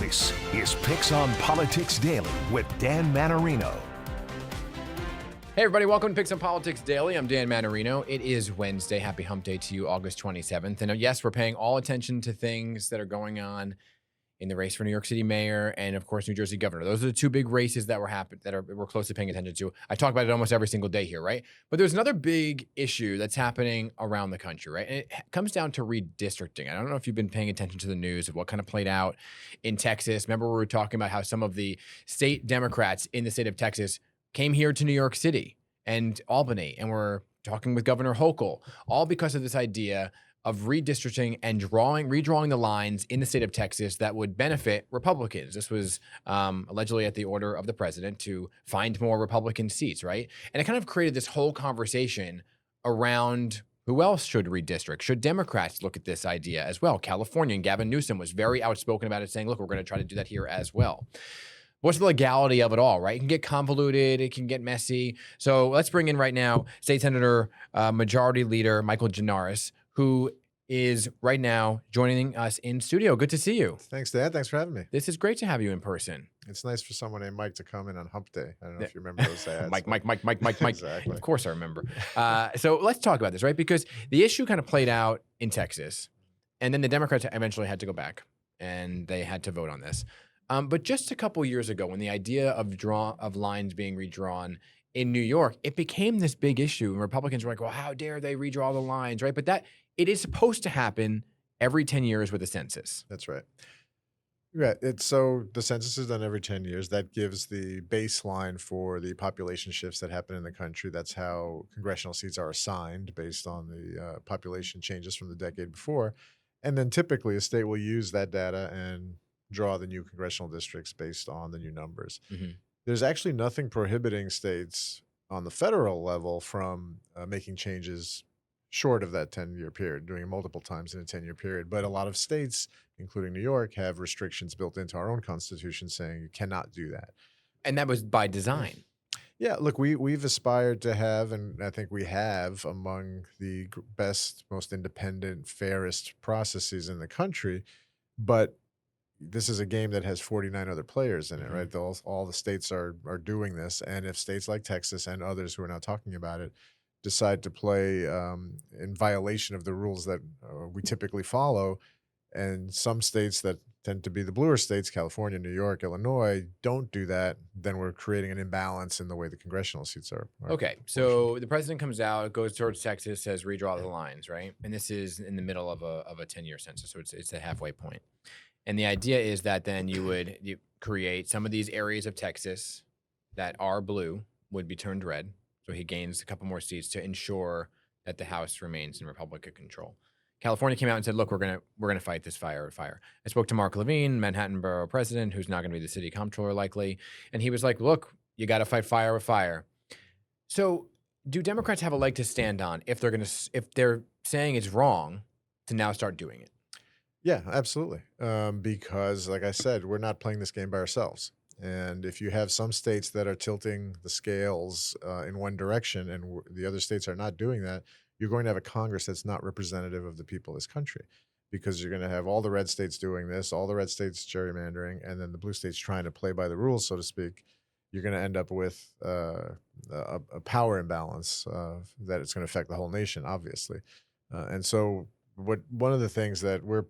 This is PIX on Politics Daily with Dan Mannarino. Hey everybody, welcome to PIX on Politics Daily. I'm Dan Mannarino. It is Wednesday. Happy hump day to you, August 27th. And yes, we're paying all attention to things that are going on in the race for New York City mayor and, of course, New Jersey governor. Those are the two big races that we're closely paying attention to. I talk about it almost every single day here, right? But there's another big issue that's happening around the country, right? And it comes down to redistricting. I don't know if you've been paying attention to the news of what kind of played out in Texas. Remember, we were talking about how some of the state Democrats in the state of Texas came here to New York City and Albany, and we're talking with Governor Hochul, all because of this idea of redistricting and redrawing the lines in the state of Texas that would benefit Republicans. This was allegedly at the order of the president to find more Republican seats, right? And it kind of created this whole conversation around who else should redistrict. Should Democrats look at this idea as well? California and Gavin Newsom was very outspoken about it, saying, look, we're going to try to do that here as well. What's the legality of it all, right? It can get convoluted. It can get messy. So let's bring in right now State Senator Majority Leader Michael Gianaris, who is right now joining us in studio. Good to see you. Thanks, Dad. Thanks for having me. This is great to have you in person. It's nice for someone named Mike to come in on Hump Day. I don't know if you remember those ads. Mike. Exactly. Of course I remember. So let's talk about this, right? Because the issue kind of played out in Texas, and then the Democrats eventually had to go back, and they had to vote on this. But just a couple years ago, when the idea of lines being redrawn in New York, it became this big issue. And Republicans were like, well, how dare they redraw the lines, right? But that it is supposed to happen every 10 years with a census. That's right. Yeah, so the census is done every 10 years. That gives the baseline for the population shifts that happen in the country. That's how congressional seats are assigned based on the population changes from the decade before. And then typically a state will use that data and draw the new congressional districts based on the new numbers. Mm-hmm. There's actually nothing prohibiting states on the federal level from making changes short of that 10-year period, doing it multiple times in a 10-year period. But a lot of states, including New York, have restrictions built into our own constitution saying you cannot do that. And that was by design. Yeah, look, we've aspired to have, and I think we have, among the best, most independent, fairest processes in the country. But this is a game that has 49 other players in it, right? All the states are doing this. And if states like Texas and others who are now talking about it decide to play in violation of the rules that we typically follow, and some states that tend to be the bluer states, California, New York, Illinois, don't do that, then we're creating an imbalance in the way the congressional seats are. Okay, so the president comes out, goes towards Texas, says redraw the lines, right? And this is in the middle of a 10-year census, so it's the halfway point. And the idea is that then you create some of these areas of Texas that are blue would be turned red. So he gains a couple more seats to ensure that the House remains in Republican control. California came out and said, look, we're gonna fight this fire with fire. I spoke to Mark Levine, Manhattan Borough President, who's now gonna be the city comptroller likely. And he was like, look, you gotta fight fire with fire. So do Democrats have a leg to stand on if they're saying it's wrong to now start doing it? Yeah, absolutely. Because like I said, we're not playing this game by ourselves. And if you have some states that are tilting the scales in one direction and the other states are not doing that, you're going to have a Congress that's not representative of the people of this country, because you're going to have all the red states doing this, all the red states gerrymandering, and then the blue states trying to play by the rules, so to speak. You're going to end up with a power imbalance that it's going to affect the whole nation, obviously. And so one of the things that we're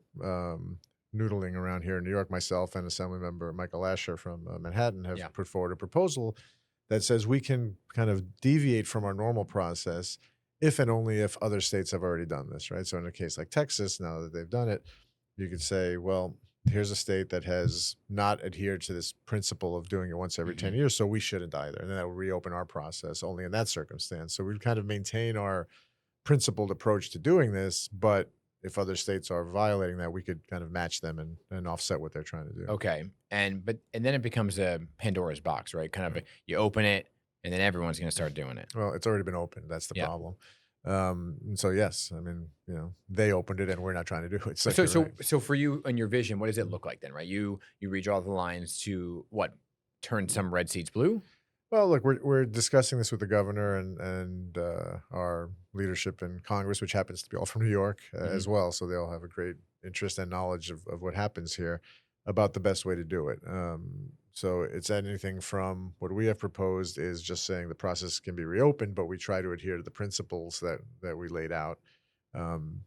noodling around here in New York, myself and Assemblymember Michael Asher from Manhattan have put forward a proposal that says we can kind of deviate from our normal process if and only if other states have already done this, right? So in a case like Texas, now that they've done it, you could say, well, here's a state that has not adhered to this principle of doing it once every 10 years, so we shouldn't either. And then that will reopen our process only in that circumstance. So we kind of maintain our principled approach to doing this, but if other states are violating that, we could kind of match them and offset what they're trying to do. Okay. And then it becomes a Pandora's box, right? Kind of you open it and then everyone's going to start doing it. Well, it's already been opened. That's the problem. And so, yes, I mean, they opened it and we're not trying to do it. So for you and your vision, what does it look like then, right? You redraw the lines to what? Turn some red seats blue? Well, look, we're discussing this with the governor and our leadership in Congress, which happens to be all from New York as well. So they all have a great interest and knowledge of what happens here. about the best way to do it. So it's anything from what we have proposed is just saying the process can be reopened, but we try to adhere to the principles that we laid out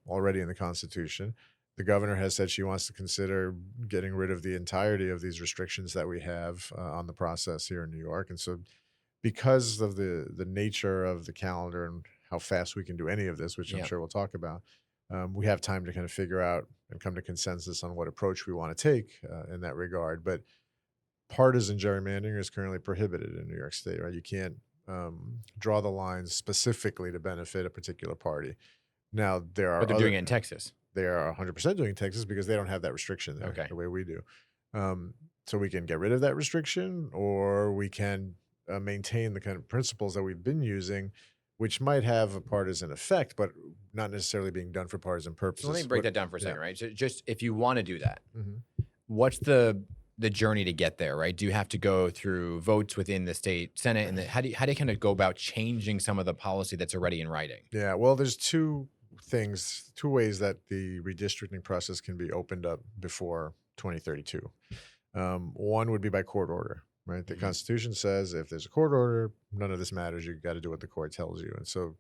already in the Constitution. The governor has said she wants to consider getting rid of the entirety of these restrictions that we have on the process here in New York. And so because of the nature of the calendar and how fast we can do any of this, which I'm Yep. sure we'll talk about, we have time to kind of figure out and come to consensus on what approach we want to take in that regard. But partisan gerrymandering is currently prohibited in New York State, right? You can't draw the lines specifically to benefit a particular party. Now, there are But they're other, doing it in Texas. they are 100% doing Texas because they don't have that restriction there Okay. the way we do. So we can get rid of that restriction, or we can maintain the kind of principles that we've been using, which might have a partisan effect, but not necessarily being done for partisan purposes. So let me break that down for a yeah. second, right? So just if you want to do that, Mhm. what's the journey to get there, right? Do you have to go through votes within the state Senate, and how do you kind of go about changing some of the policy that's already in writing? Yeah, well, there's two ways that the redistricting process can be opened up before 2032. One would be by court order, right? The Mhm. Constitution says if there's a court order, none of this matters. You got to do what the court tells you. And so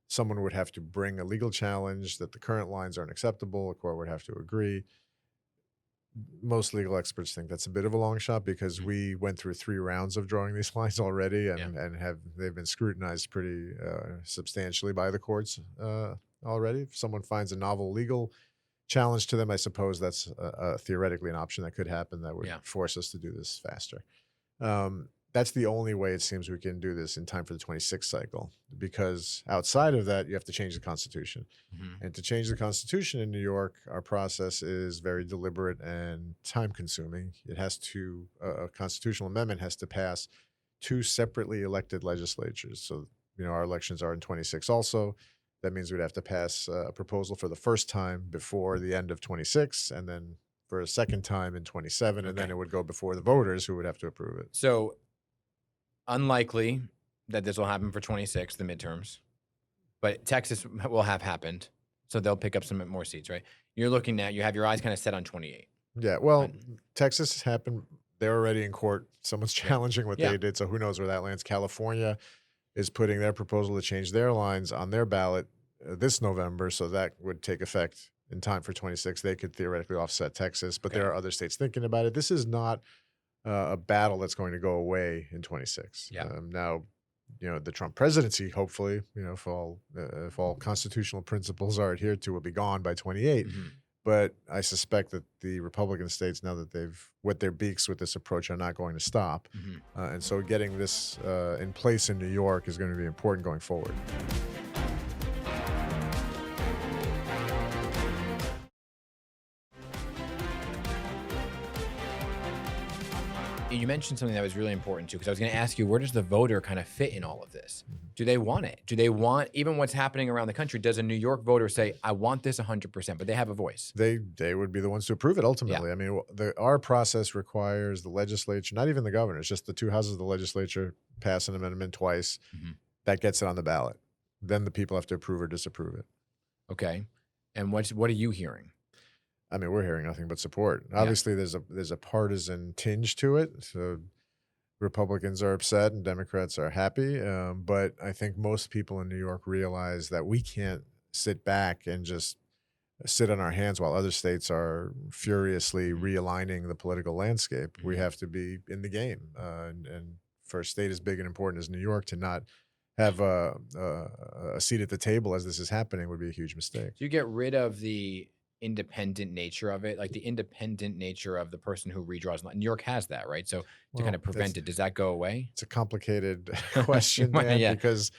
someone would have to bring a legal challenge that the current lines aren't acceptable. The court would have to agree. Most legal experts think that's a bit of a long shot because Mhm. we went through 3 rounds of drawing these lines already, Yeah. and they've been scrutinized pretty substantially by the courts already. If someone finds a novel legal challenge to them, I suppose that's theoretically an option that could happen that would Yeah. force us to do this faster. That's the only way it seems we can do this in time for the 26th cycle, because outside of that, you have to change the Constitution. Mhm. And to change the Constitution in New York, our process is very deliberate and time consuming. It has to, a constitutional amendment has to pass 2 separately elected legislatures. So, our elections are in 26 also. That means we'd have to pass a proposal for the first time before the end of 26, and then for a second time in 27, and then Okay. it would go before the voters who would have to approve it. So unlikely that this will happen for 26, the midterms, but Texas will have happened. So they'll pick up some more seats, right? You're looking at, you have your eyes kind of set on 28. Yeah, well, Fine. Texas has happened. They're already in court. Someone's Yeah. challenging what Yeah. they did, so who knows where that lands. California is putting their proposal to change their lines on their ballot this November, so that would take effect in time for 26. They could theoretically offset Texas, but there Okay. are other states thinking about it. This is not a battle that's going to go away in 26. Yeah. Now, the Trump presidency, hopefully, if all constitutional principles are adhered to, will be gone by 28. Mhm. But I suspect that the Republican states, now that they've wet their beaks with this approach, are not going to stop. Mhm. And so getting this in place in New York is going to be important going forward. You mentioned something that was really important too, because I was going to ask you, where does the voter kind of fit in all of this? Do they want it? Do they want, even what's happening around the country, does a New York voter say, I want this 100%, but they have a voice? They would be the ones to approve it ultimately. I mean, our process requires the legislature, not even the governor, it's just the 2 houses of the legislature pass an amendment twice. Mhm. That gets it on the ballot. Then the people have to approve or disapprove it. Okay. And what are you hearing? I mean, we're hearing nothing but support. Obviously, there's a partisan tinge to it. So Republicans are upset and Democrats are happy. But I think most people in New York realize that we can't sit back and just sit on our hands while other states are furiously realigning the political landscape. We Mhm. have to be in the game. And for a state as big and important as New York to not have a seat at the table as this is happening would be a huge mistake. Do you get rid of the independent nature of it, like the independent nature of the person who redraws? New York has that, right? So to Well, kind of prevent it, does that go away? It's a complicated question, Well, Dan, yeah. because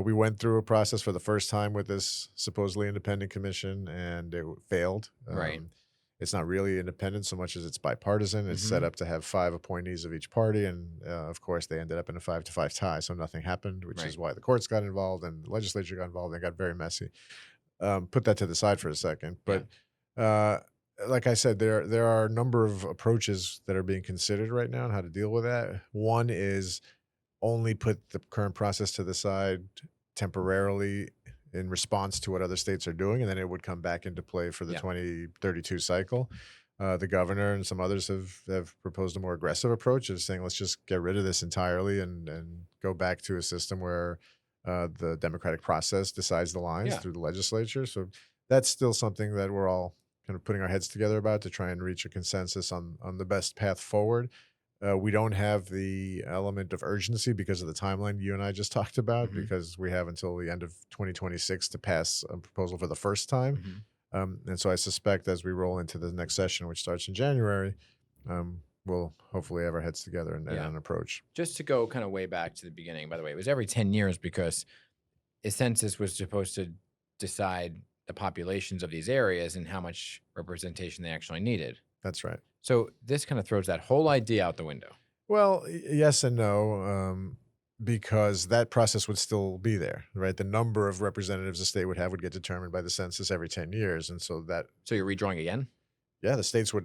we went through a process for the first time with this supposedly independent commission, and it failed. Right. It's not really independent so much as it's bipartisan. It's set Mhm. up to have 5 appointees of each party, and of course, they ended up in a 5-5 tie, so nothing happened, which Right. is why the courts got involved and the legislature got involved, and it got very messy. Put that to the side for a second, but like I said, there are a number of approaches that are being considered right now on how to deal with that. One is only put the current process to the side temporarily in response to what other states are doing, and then it would come back into play for the Yeah. 2032 cycle. The governor and some others have proposed a more aggressive approach of saying, let's just get rid of this entirely and go back to a system where the democratic process decides the lines Yeah. through the legislature. So that's still something that we're all kind of putting our heads together about to try and reach a consensus on the best path forward. We don't have the element of urgency because of the timeline you and I just talked about, Mhm. because we have until the end of 2026 to pass a proposal for the first time. Mhm. And so I suspect as we roll into the next session, which starts in January, we'll hopefully have our heads together and Yeah. an approach. Just to go kind of way back to the beginning, by the way, it was every 10 years because a census was supposed to decide the populations of these areas and how much representation they actually needed. That's right. So this kind of throws that whole idea out the window. Well, yes and no, because that process would still be there, right? The number of representatives a state would have would get determined by the census every 10 years. And so that, So you're redrawing again? yeah,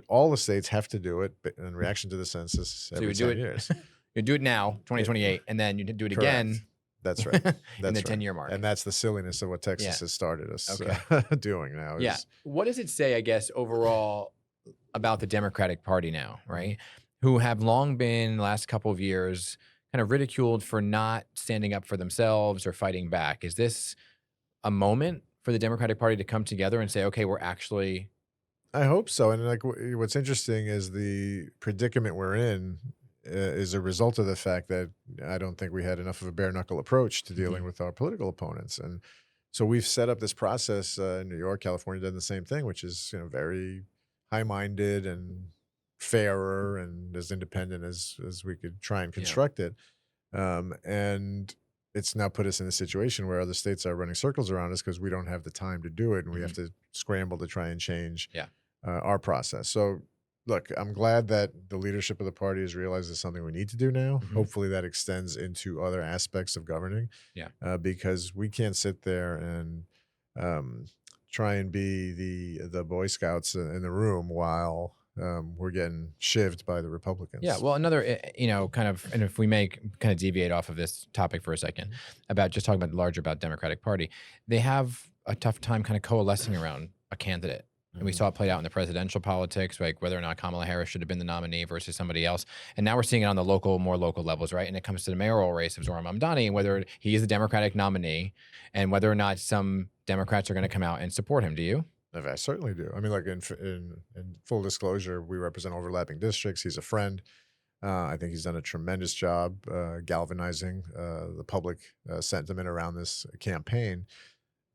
all the states have to do it in reaction to the census So you every would do 10 it. years. You do it now, 2028, and then you do it Correct. again. That's right. That's in the right. 10-year mark. And that's the silliness of what Texas Yeah. has started us Okay. doing now. Yeah. What does it say, I guess, overall about the Democratic Party now, right? Who have long been, the last couple of years, kind of ridiculed for not standing up for themselves or fighting back. Is this a moment for the Democratic Party to come together and say, okay, we're actually... I hope so. And like what's interesting is the predicament we're in is a result of the fact that I don't think we had enough of a bare knuckle approach to dealing with our political opponents. And so we've set up this process in New York, California done the same thing, which is, very high-minded and fairer and as independent as we could try and construct it. And it's now put us in a situation where other states are running circles around us because we don't have the time to do it, and we have to scramble to try and change our process. So look, I'm glad that the leadership of the party has realized it's something we need to do now. Hopefully that extends into other aspects of governing. Because we can't sit there and try and be the Boy Scouts in the room while we're getting shivved by the Republicans. Yeah, well, another, kind of, and if we may kind of deviate off of this topic for a second, about just talking about larger about Democratic Party, they have a tough time kind of coalescing around a candidate. And we saw it played out in the presidential politics, like whether or not Kamala Harris should have been the nominee versus somebody else. And now we're seeing it on the more local levels, right? And it comes to the mayoral race of Zohran Mamdani, and whether he is the Democratic nominee and whether or not some Democrats are going to come out and support him. Do you? I certainly do. I mean, like in full disclosure, we represent overlapping districts. He's a friend. I think he's done a tremendous job galvanizing the public sentiment around this campaign.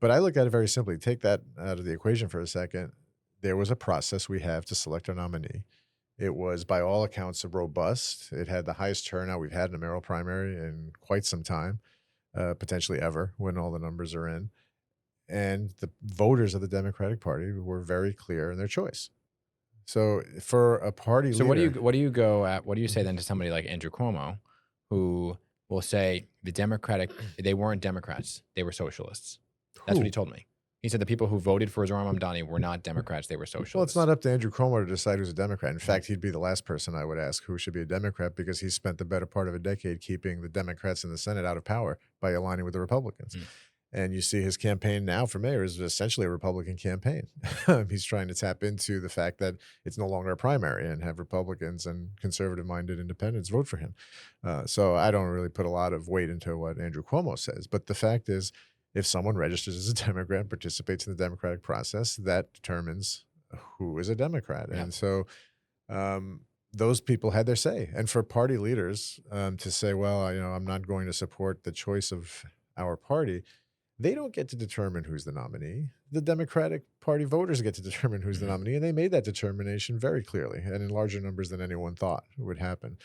But I look at it very simply. Take that out of the equation for a second. There was a process we have to select our nominee. It was, by all accounts, robust. It had the highest turnout we've had in a mayoral primary in quite some time, potentially ever, when all the numbers are in. And the voters of the Democratic Party were very clear in their choice. So for a party leader, what do you say then to somebody like Andrew Cuomo, who will say they weren't Democrats, they were socialists? That's what he told me. He said the people who voted for Zohran Mamdani were not Democrats, they were socialists. Well, it's not up to Andrew Cuomo to decide who's a Democrat. In fact, he'd be the last person I would ask who should be a Democrat, because he spent the better part of a decade keeping the Democrats in the Senate out of power by aligning with the Republicans. And you see his campaign now for mayor is essentially a Republican campaign. He's trying to tap into the fact that it's no longer a primary and have Republicans and conservative-minded independents vote for him. So I don't really put a lot of weight into what Andrew Cuomo says. But the fact is, if someone registers as a Democrat and participates in the democratic process, that determines who is a Democrat. And so those people had their say. And for party leaders to say, well, I'm not going to support the choice of our party, they don't get to determine who's the nominee. The Democratic Party voters get to determine who's the nominee, and they made that determination very clearly and in larger numbers than anyone thought would happen.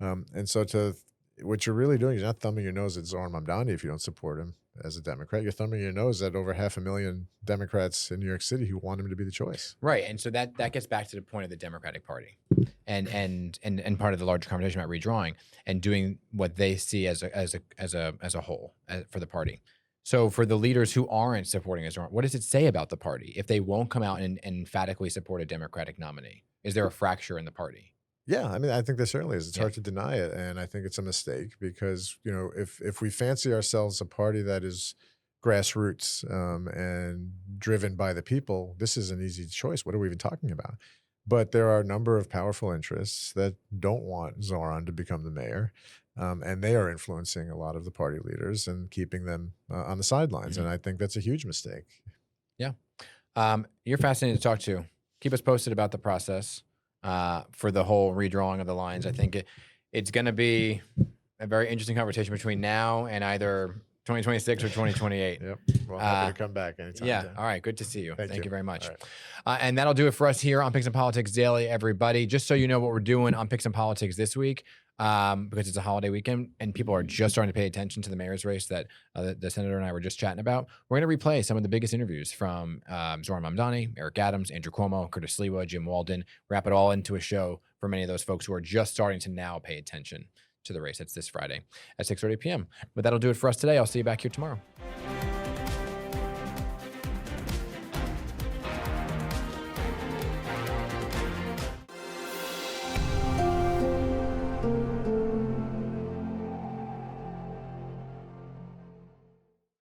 And so what you're really doing is not thumbing your nose at Zohran Mamdani if you don't support him as a Democrat. You're thumbing your nose at over 500,000 Democrats in New York City who want him to be the choice. Right, and so that gets back to the point of the Democratic Party, and part of the larger conversation about redrawing and doing what they see as a whole for the party. So for the leaders who aren't supporting Zohran, what does it say about the party if they won't come out and emphatically support a Democratic nominee? Is there a fracture in the party? Yeah, I mean, I think there certainly is. It's hard to deny it, and I think it's a mistake because, if we fancy ourselves a party that is grassroots and driven by the people, this is an easy choice. What are we even talking about? But there are a number of powerful interests that don't want Zoran to become the mayor. And they are influencing a lot of the party leaders and keeping them on the sidelines. And I think that's a huge mistake. Yeah. You're fascinating to talk to. Keep us posted about the process for the whole redrawing of the lines. I think it's going to be a very interesting conversation between now and either 2026 or 2028. Yep. Well, happy to come back anytime. Yeah. Dan. All right. Good to see you. Thank you very much. All right. And that'll do it for us here on Picks and Politics Daily, everybody. Just so you know what we're doing on Picks and Politics this week, because it's a holiday weekend and people are just starting to pay attention to the mayor's race that the senator and I were just chatting about. We're going to replay some of the biggest interviews from Zoran Mamdani, Eric Adams, Andrew Cuomo, Curtis Sliwa, Jim Walden, wrap it all into a show for many of those folks who are just starting to now pay attention to the race. That's this Friday at 6:30 p.m. But that'll do it for us today. I'll see you back here tomorrow.